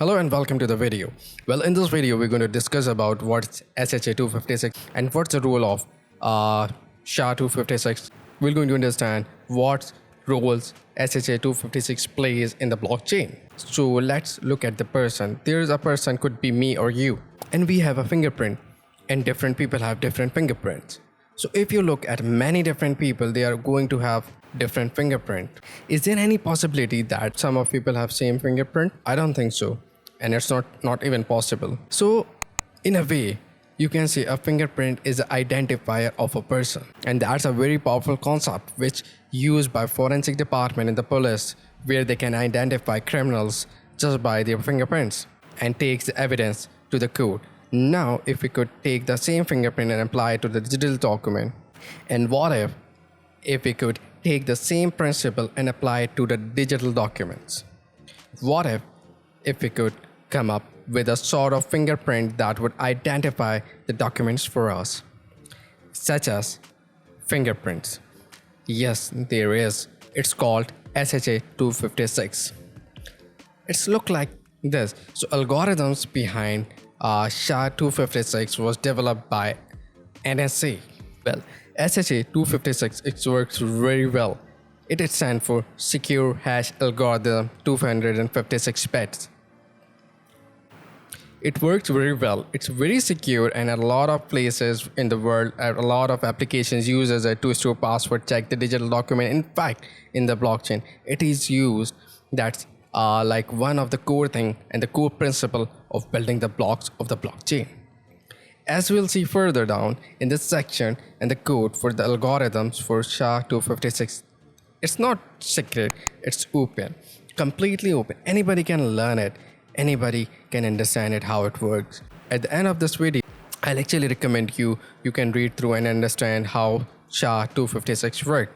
Hello and welcome to the video. Well, in this video, we're going to discuss about what's SHA-256 and what's the role of SHA-256. We're going to understand what roles SHA-256 plays in the blockchain. So let's look at the person. There's a person, could be me or you, and we have a fingerprint, and different people have different fingerprints. So if you look at many different people, they are going to have different fingerprint. Is there any possibility that some of people have same fingerprint? I don't think so, and it's not even possible. So in a way, you can say a fingerprint is an identifier of a person, and that's a very powerful concept which used by forensic department in the police, where they can identify criminals just by their fingerprints and takes the evidence to the court. Now if we could take the same fingerprint and apply it to the digital document, and what if we could take the same principle and apply it to the digital documents? What if we could come up with a sort of fingerprint that would identify the documents for us, such as fingerprints? Yes, there is. It's called SHA-256. It's look like this. So algorithms behind SHA-256 was developed by NSA. Well, SHA-256, it works very well. It stands for Secure Hash Algorithm 256 bits. It works very well. It's very secure, and a lot of places in the world, a lot of applications uses it to store password, check the digital document. In fact, in the blockchain, it is used. That's like one of the core thing and the core principle of building the blocks of the blockchain. As we'll see further down in this section, and the code for the algorithms for SHA-256, it's not secret, it's open, completely open. Anybody can learn it, anybody can understand it, how it works. At the end of this video, I'll actually recommend you can read through and understand how SHA-256 works.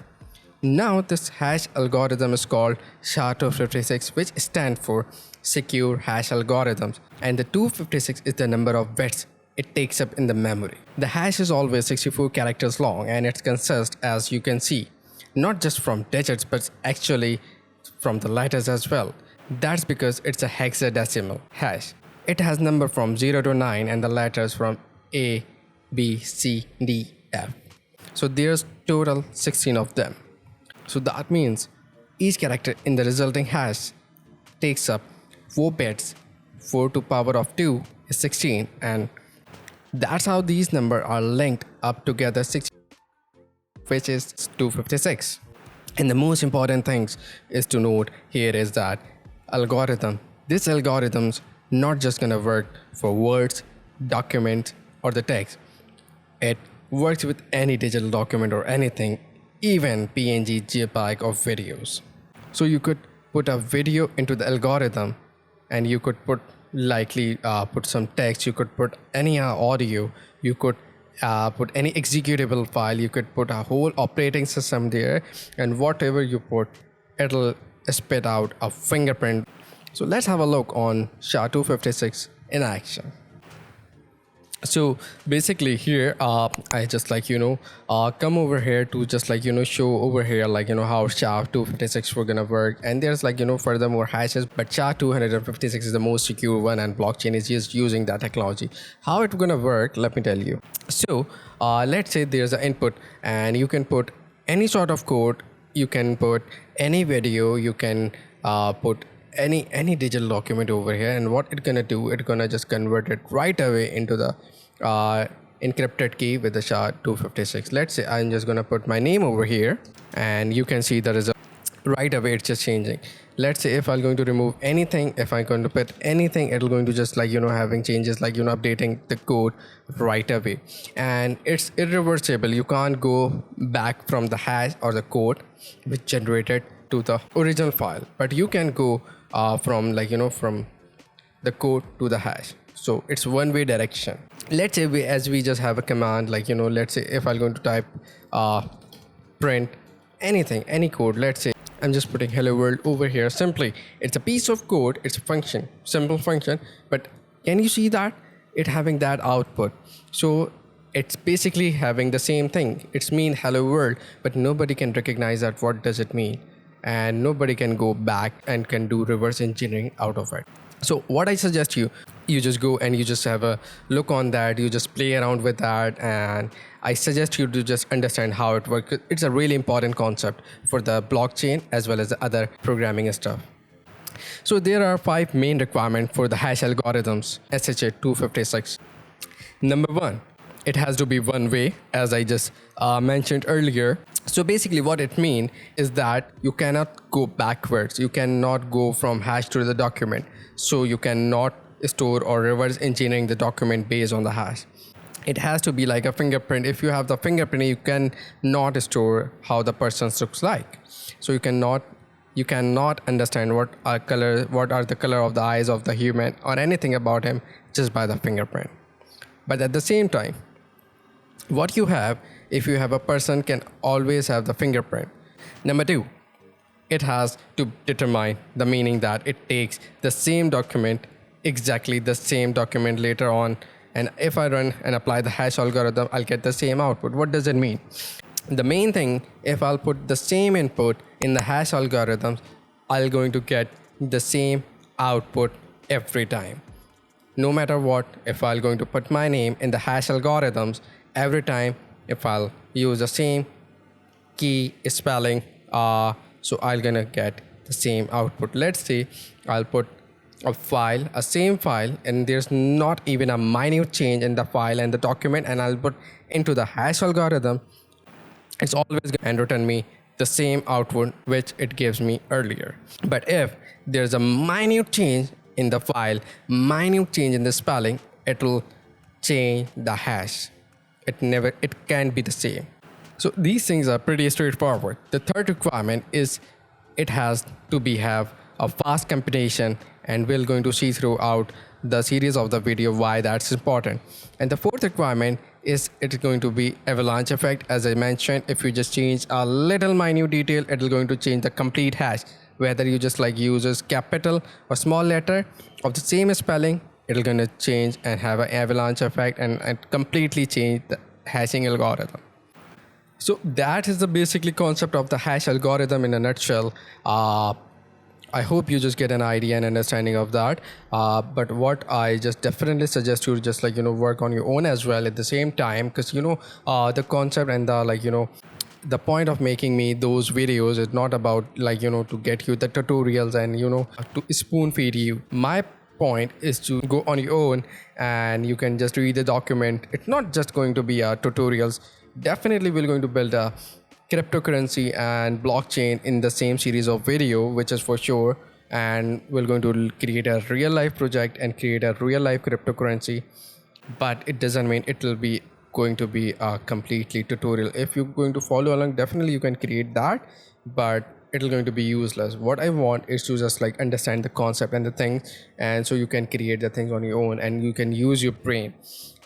Now this hash algorithm is called SHA-256, which stands for Secure Hash Algorithms, and the 256 is the number of bits it takes up in the memory. The hash is always 64 characters long, and it consists, as you can see, not just from digits but actually from the letters as well. That's because it's a hexadecimal hash. It has number from 0 to 9 and the letters from A, B, C, D, F. So there's total 16 of them. So that means each character in the resulting hash takes up 4 bits. 4 to power of 2 is 16, and that's how these numbers are linked up together, 16, which is 256. And the most important things is to note here is that this algorithm's not just gonna work for words, documents, or the text. It works with any digital document or anything, even PNG, JPEG, or videos. So you could put a video into the algorithm, and you could put put some text, you could put any audio, you could put any executable file, you could put a whole operating system there, and whatever you put, it'll spit out a fingerprint. So let's have a look on SHA-256 in action. So basically here I just come over here to just show over here how SHA-256 we're gonna work, and there's furthermore hashes, but SHA-256 is the most secure one, and blockchain is just using that technology. How it's gonna work, let me tell you. So let's say there's an input, and you can put any sort of code, you can put any video, you can put any digital document over here, and what it's gonna do, it's gonna just convert it right away into the encrypted key with the SHA-256. Let's say I'm just gonna put my name over here, and you can see the result right away. It's just changing. Let's say if I'm going to remove anything, if I'm going to put anything, it'll going to just having changes, updating the code right away, and it's irreversible. You can't go back from the hash or the code which generated to the original file, but you can go from from the code to the hash. So it's one-way direction. Let's say we just have a command, let's say if I'm going to type print anything, any code. Let's say I'm just putting hello world over here. Simply, it's a piece of code, it's a function, simple function, but can you see that it having that output? So it's basically having the same thing. It's mean hello world, but nobody can recognize that what does it mean, and nobody can go back and can do reverse engineering out of it. So what I suggest you just go and you just have a look on that, you just play around with that, and I suggest you to just understand how it works. It's a really important concept for the blockchain as well as the other programming stuff. So there are 5 main requirements for the hash algorithms SHA-256. Number 1, it has to be one way, as I just mentioned earlier. So basically what it means is that you cannot go backwards. You cannot go from hash to the document. So you cannot store or reverse engineering the document based on the hash. It has to be like a fingerprint. If you have the fingerprint, you cannot store how the person looks like. So you cannot understand what are the color of the eyes of the human or anything about him just by the fingerprint. But at the same time, what you have, if you have a person, can always have the fingerprint. Number 2, it has to determine the meaning that it takes the same document, exactly the same document later on. And if I run and apply the hash algorithm, I'll get the same output. What does it mean? The main thing, if I'll put the same input in the hash algorithms, I'm going to get the same output every time. No matter what, if I'm going to put my name in the hash algorithms, every time if I'll use the same key spelling, so I'm gonna get the same output. Let's say I'll put a same file, and there's not even a minute change in the file and the document, and I'll put into the hash algorithm. It's always going to return me the same output which it gives me earlier. But if there's a minute change in the file, minute change in the spelling, it will change the hash. It can't be the same. So these things are pretty straightforward. The third requirement is it has to have a fast computation, and we're going to see throughout the series of the video why that's important. And the fourth requirement is it's going to be avalanche effect. As I mentioned, if you just change a little minute detail, it will going to change the complete hash. Whether you just like uses capital or small letter of the same spelling, it'll going to change and have an avalanche effect and completely change the hashing algorithm. So that is the basically concept of the hash algorithm in a nutshell. I hope you just get an idea and understanding of that. But what I just definitely suggest you just work on your own as well at the same time, because the concept and the point of making me those videos is not about to get you the tutorials and to spoon feed you. My point is to go on your own and you can just read the document. It's not just going to be tutorials. Definitely we're going to build a cryptocurrency and blockchain in the same series of video, which is for sure. And we're going to create a real life project and create a real life cryptocurrency. But it doesn't mean it will be going to be a completely tutorial. If you're going to follow along, definitely you can create that, but it'll going to be useless. What I want is to just understand the concept and the things, and so you can create the things on your own and you can use your brain.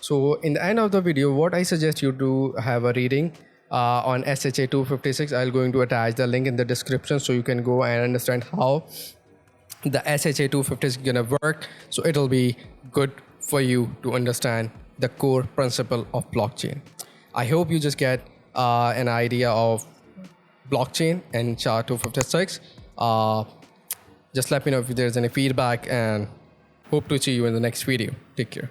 So in the end of the video, what I suggest you to have a reading on SHA-256. I'm going to attach the link in the description so you can go and understand how the SHA-256 is gonna work. So it'll be good for you to understand the core principle of blockchain. I hope you just get an idea of blockchain and SHA-256. Just let me know if there's any feedback, and hope to see you in the next video. Take care.